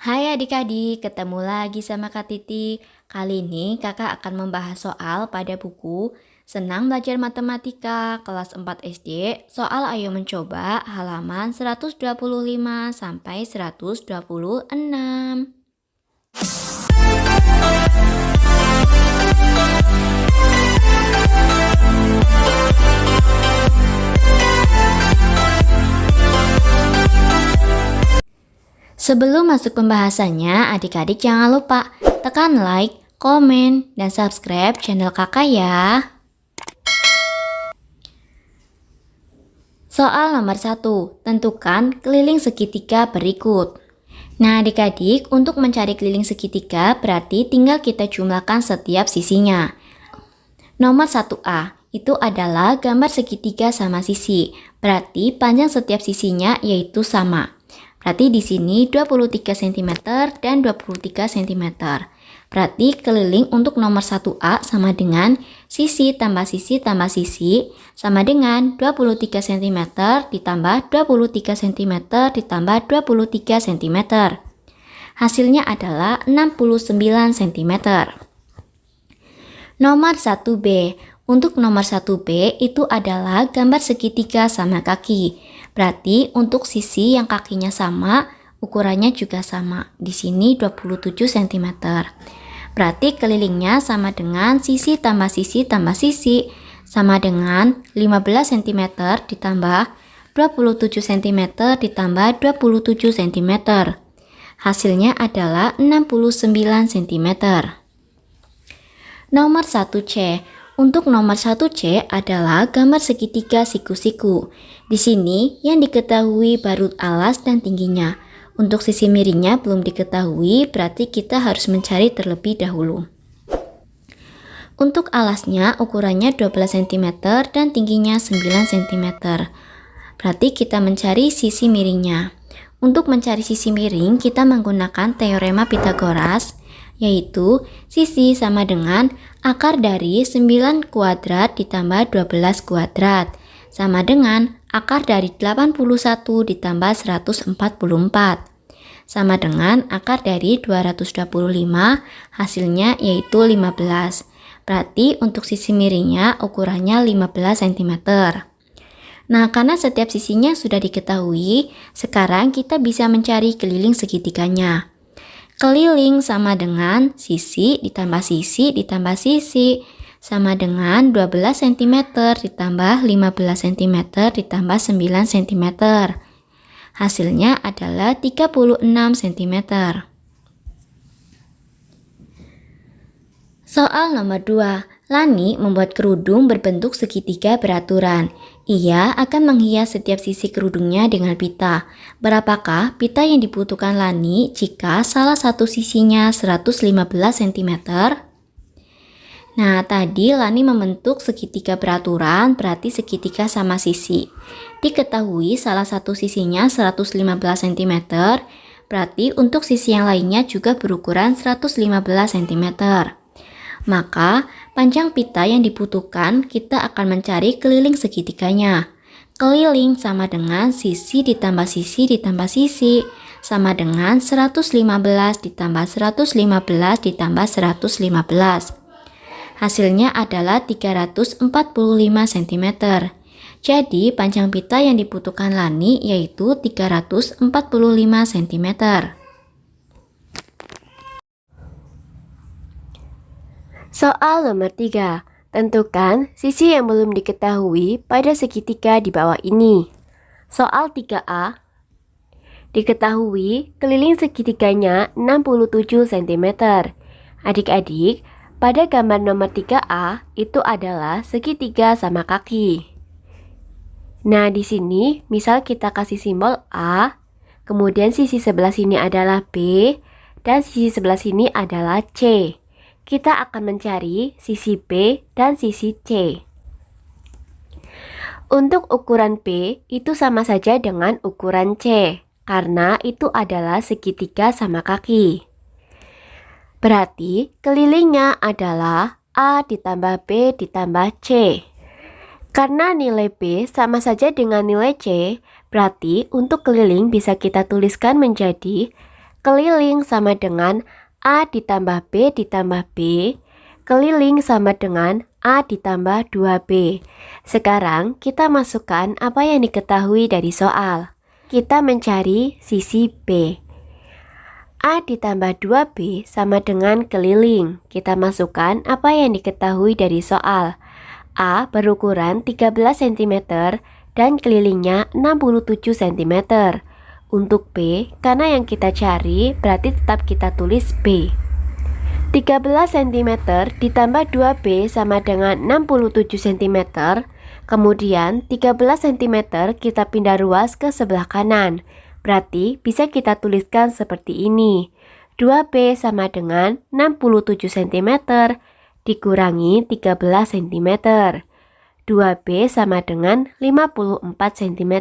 Hai adik-adik, ketemu lagi sama Kak Titi. Kali ini kakak akan membahas soal pada buku Senang Belajar Matematika kelas 4 SD. Soal Ayo Mencoba halaman 125 sampai 126. Sebelum masuk pembahasannya, adik-adik jangan lupa tekan like, komen, dan subscribe channel kakak ya. Soal nomor 1, tentukan keliling segitiga berikut. Nah adik-adik, untuk mencari keliling segitiga berarti tinggal kita jumlahkan setiap sisinya. Nomor 1A, itu adalah gambar segitiga sama sisi, berarti panjang setiap sisinya yaitu sama. Berarti di sini 23 cm dan 23 cm. Berarti keliling untuk nomor 1A sama dengan sisi tambah sisi tambah sisi sama dengan 23 cm ditambah 23 cm ditambah 23 cm. Hasilnya adalah 69 cm. Nomor 1B. Untuk nomor 1B itu adalah gambar segitiga sama kaki. Berarti untuk sisi yang kakinya sama, ukurannya juga sama. Di sini 27 cm. Berarti kelilingnya sama dengan sisi tambah sisi tambah sisi sama dengan 15 cm ditambah 27 cm ditambah 27 cm. Hasilnya adalah 69 cm. Nomor 1C. Untuk nomor 1C adalah gambar segitiga siku-siku. Di sini yang diketahui baru alas dan tingginya. Untuk sisi miringnya belum diketahui, berarti kita harus mencari terlebih dahulu. Untuk alasnya ukurannya 12 cm dan tingginya 9 cm. Berarti kita mencari sisi miringnya. Untuk mencari sisi miring, kita menggunakan teorema Pythagoras, yaitu sisi sama dengan akar dari 9 kuadrat ditambah 12 kuadrat sama dengan akar dari 81 ditambah 144 sama dengan akar dari 225, hasilnya yaitu 15. Berarti untuk sisi miringnya ukurannya 15 cm. Nah, karena setiap sisinya sudah diketahui, sekarang kita bisa mencari keliling segitiganya. Keliling sama dengan sisi ditambah sisi ditambah sisi sama dengan 12 cm ditambah 15 cm ditambah 9 cm. Hasilnya adalah 36 cm. Soal nomor 2. Lani membuat kerudung berbentuk segitiga beraturan. Ia akan menghias setiap sisi kerudungnya dengan pita. Berapakah pita yang dibutuhkan Lani jika salah satu sisinya 115 cm? Nah, tadi Lani membentuk segitiga beraturan, berarti segitiga sama sisi. Diketahui salah satu sisinya 115 cm, berarti untuk sisi yang lainnya juga berukuran 115 cm. Maka, panjang pita yang dibutuhkan, kita akan mencari keliling segitiganya. Keliling sama dengan sisi ditambah sisi ditambah sisi, sama dengan 115 ditambah 115 ditambah 115. Hasilnya adalah 345 cm. Jadi, panjang pita yang dibutuhkan Lani yaitu 345 cm. Soal nomor 3. Tentukan sisi yang belum diketahui pada segitiga di bawah ini. Soal 3A. Diketahui keliling segitiganya 67 cm. Adik-adik, pada gambar nomor 3A itu adalah segitiga sama kaki. Nah, di sini misal kita kasih simbol A, kemudian sisi sebelah sini adalah B, dan sisi sebelah sini adalah C. Kita akan mencari sisi B dan sisi C. Untuk ukuran B itu sama saja dengan ukuran C, karena itu adalah segitiga sama kaki. Berarti kelilingnya adalah A ditambah B ditambah C. Karena nilai B sama saja dengan nilai C, berarti untuk keliling bisa kita tuliskan menjadi keliling sama dengan A ditambah B ditambah B, keliling sama dengan A ditambah 2B. Sekarang kita masukkan apa yang diketahui dari soal. Kita mencari sisi B. A ditambah 2B sama dengan keliling. Kita masukkan apa yang diketahui dari soal. A berukuran 13 cm dan kelilingnya 67 cm. Untuk B, karena yang kita cari berarti tetap kita tulis B. 13 cm ditambah 2B sama dengan 67 cm. Kemudian 13 cm kita pindah ruas ke sebelah kanan. Berarti bisa kita tuliskan seperti ini. 2B sama dengan 67 cm dikurangi 13 cm. 2B sama dengan 54 cm.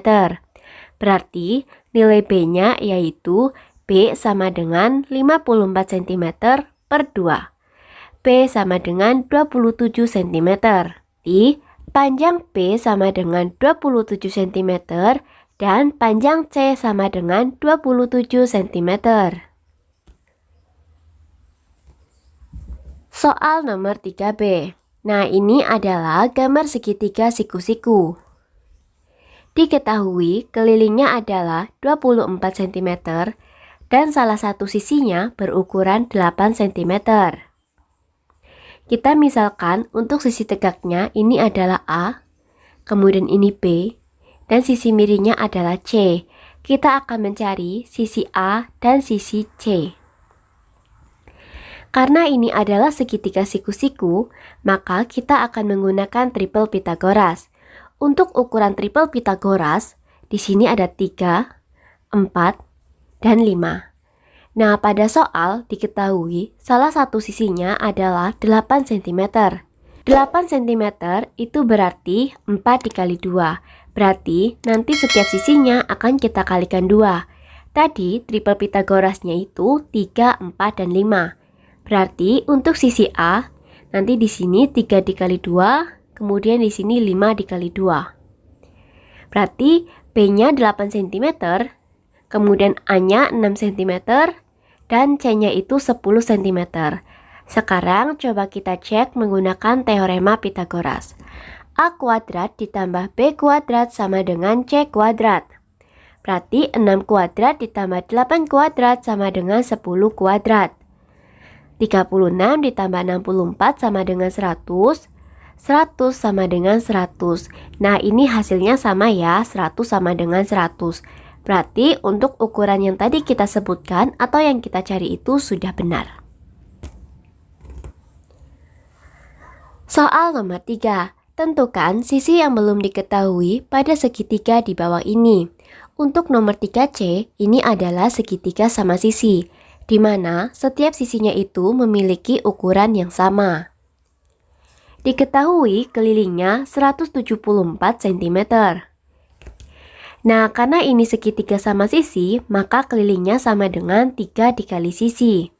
Berarti nilai B-nya yaitu B sama dengan 54 cm per 2. B sama dengan 27 cm. Di panjang B sama dengan 27 cm dan panjang C sama dengan 27 cm. Soal nomor 3B. Nah, ini adalah gambar segitiga siku-siku. Diketahui kelilingnya adalah 24 cm dan salah satu sisinya berukuran 8 cm. Kita misalkan untuk sisi tegaknya ini adalah A, kemudian ini B, dan sisi miringnya adalah C. Kita akan mencari sisi A dan sisi C. Karena ini adalah segitiga siku-siku, maka kita akan menggunakan triple Pythagoras. Untuk ukuran triple Pythagoras, di sini ada 3, 4, dan 5. Nah, pada soal diketahui salah satu sisinya adalah 8 cm. 8 cm itu berarti 4 dikali 2. Berarti nanti setiap sisinya akan kita kalikan 2. Tadi triple Pythagorasnya itu 3, 4, dan 5. Berarti untuk sisi A, nanti di sini 3 dikali 2, kemudian di sini 5 dikali 2. Berarti B-nya 8 cm, kemudian A-nya 6 cm, dan C-nya itu 10 cm. Sekarang coba kita cek menggunakan teorema Pythagoras. A kuadrat ditambah B kuadrat sama dengan C kuadrat. Berarti 6 kuadrat ditambah 8 kuadrat sama dengan 10 kuadrat. 36 ditambah 64 sama dengan 100. 100 sama dengan 100. Nah, ini hasilnya sama ya, 100 sama dengan 100. Berarti untuk ukuran yang tadi kita sebutkan atau yang kita cari itu sudah benar. Soal nomor 3. Tentukan sisi yang belum diketahui pada segitiga di bawah ini. Untuk nomor 3C, ini adalah segitiga sama sisi, di mana setiap sisinya itu memiliki ukuran yang sama. Diketahui kelilingnya 174 cm. Nah, karena ini segitiga sama sisi, maka kelilingnya sama dengan 3 dikali sisi.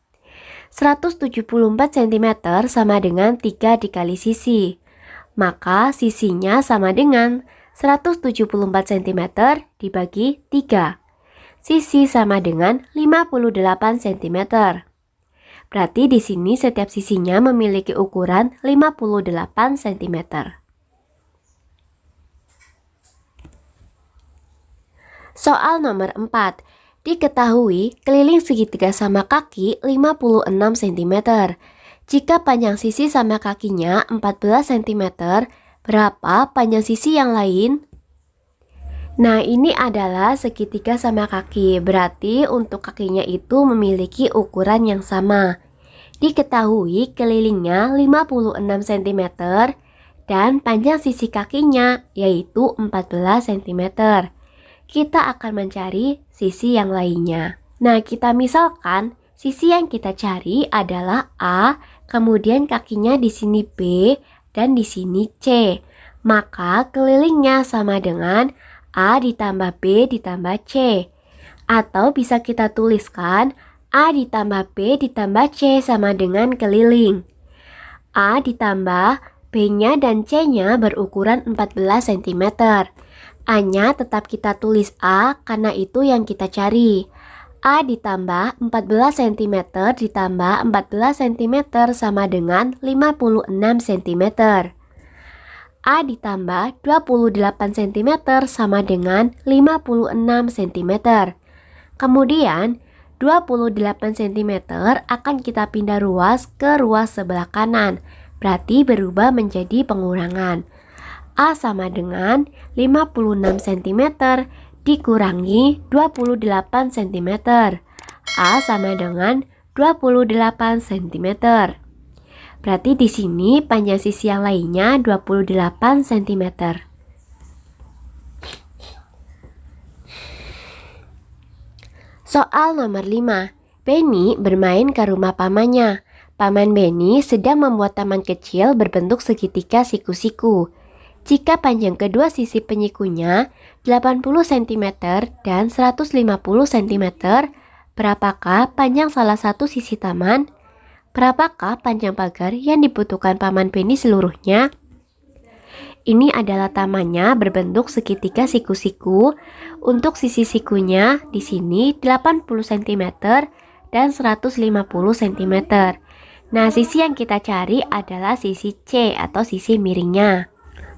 174 cm sama dengan 3 dikali sisi. Maka sisinya sama dengan 174 cm dibagi 3. Sisi sama dengan 58 cm. Berarti di sini setiap sisinya memiliki ukuran 58 cm. Soal nomor 4. Diketahui keliling segitiga sama kaki 56 cm. Jika panjang sisi sama kakinya 14 cm, berapa panjang sisi yang lain? Nah, ini adalah segitiga sama kaki, berarti untuk kakinya itu memiliki ukuran yang sama. Diketahui kelilingnya 56 cm dan panjang sisi kakinya yaitu 14 cm. Kita akan mencari sisi yang lainnya. Nah, kita misalkan sisi yang kita cari adalah A, kemudian kakinya di sini B dan di sini C. Maka kelilingnya sama dengan A ditambah B ditambah C. Atau bisa kita tuliskan A ditambah B ditambah C sama dengan keliling. A ditambah B-nya dan C-nya berukuran 14 cm. A-nya tetap kita tulis A karena itu yang kita cari. A ditambah 14 cm ditambah 14 cm sama dengan 56 cm. A ditambah 28 cm sama dengan 56 cm. Kemudian 28 cm akan kita pindah ruas ke ruas sebelah kanan, berarti berubah menjadi pengurangan. A sama dengan 56 cm dikurangi 28 cm. A sama dengan 28 cm. Berarti di sini panjang sisi yang lainnya 28 cm. Soal nomor 5. Benny bermain ke rumah pamannya. Paman Benny sedang membuat taman kecil berbentuk segitiga siku-siku. Jika panjang kedua sisi penyikunya 80 cm dan 150 cm, berapakah panjang salah satu sisi taman? Berapakah panjang pagar yang dibutuhkan Paman Benny seluruhnya? Ini adalah tamannya berbentuk segitiga siku-siku. Untuk sisi sikunya di sini 80 cm dan 150 cm. Nah, sisi yang kita cari adalah sisi C atau sisi miringnya.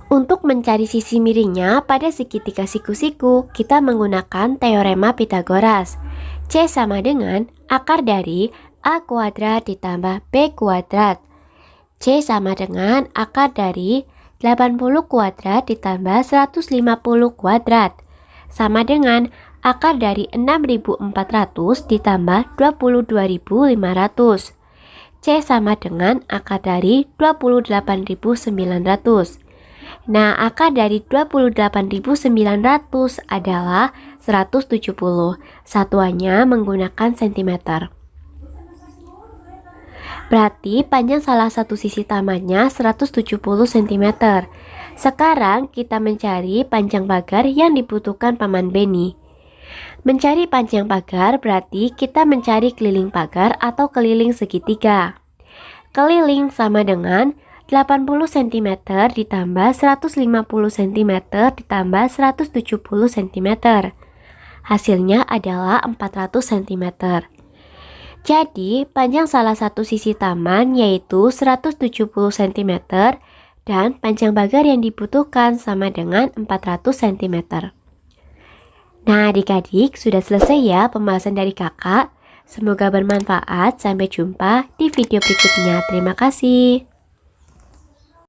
Untuk mencari sisi miringnya pada segitiga siku-siku, kita menggunakan teorema Pythagoras. C sama dengan akar dari A kuadrat ditambah B kuadrat. C sama dengan akar dari 80 kuadrat ditambah 150 kuadrat. Sama dengan akar dari 6.400 ditambah 22.500. C sama dengan akar dari 28.900. Nah, akar dari 28.900 adalah 170. Satuannya menggunakan cm. Berarti panjang salah satu sisi tamannya 170 cm. Sekarang kita mencari panjang pagar yang dibutuhkan Paman Benny. Mencari panjang pagar berarti kita mencari keliling pagar atau keliling segitiga. Keliling sama dengan 80 cm ditambah 150 cm ditambah 170 cm. Hasilnya adalah 400 cm. Jadi, panjang salah satu sisi taman yaitu 170 cm dan panjang pagar yang dibutuhkan sama dengan 400 cm. Nah, adik-adik, sudah selesai ya pembahasan dari kakak. Semoga bermanfaat. Sampai jumpa di video berikutnya. Terima kasih.